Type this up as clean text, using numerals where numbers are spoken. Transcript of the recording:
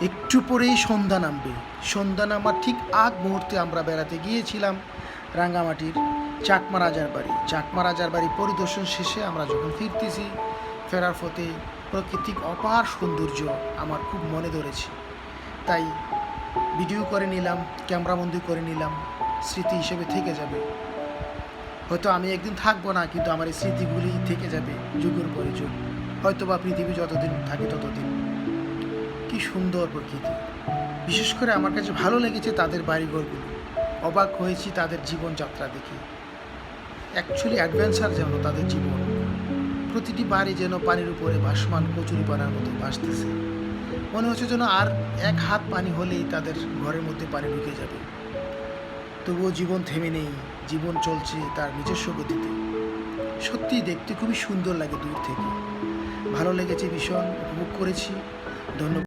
একটু পরেই সন্ধ্যা নামবে। সন্ধ্যা নামার ঠিক আগ মুহূর্তে আমরা বেড়াতে গিয়েছিলাম রাঙ্গামাটির চাকমা রাজার বাড়ি। চাকমা রাজার বাড়ি পরিদর্শন শেষে আমরা যখন ফিরতেছি, ফেরার পথে প্রাকৃতিক অপার সৌন্দর্য আমার খুব মনে ধরেছে। তাই ভিডিও করে নিলাম, ক্যামেরাবন্দি করে নিলাম, স্মৃতি হিসেবে থেকে যাবে। হয়তো আমি একদিন থাকবো না, কিন্তু আমার এই স্মৃতিগুলি থেকে যাবে যুগের পরে যুগ। হয়তো বা পৃথিবী যতদিন থাকে ততদিন। কি সুন্দর প্রকৃতি! বিশেষ করে আমার কাছে ভালো লেগেছে তাদের বাড়িঘরগুলো। অবাক হয়েছি তাদের জীবনযাত্রা দেখে। অ্যাকচুয়ালি অ্যাডভেঞ্চার যেন তাদের জীবন। প্রতিটি বাড়ি যেন পানির উপরে ভাসমান কচুরিপানার মতো ভাসতেছে। মনে হচ্ছে যেন আর এক হাত পানি হলেই তাদের ঘরের মধ্যে পানি ঢুকে যাবে। তবুও জীবন থেমে নেই, জীবন চলছে তার নিজস্ব গতিতে। সত্যিই দেখতে খুবই সুন্দর লাগে দূর থেকে। ভালো লেগেছে, ভীষণ উপভোগ করেছি। ধন্যবাদ।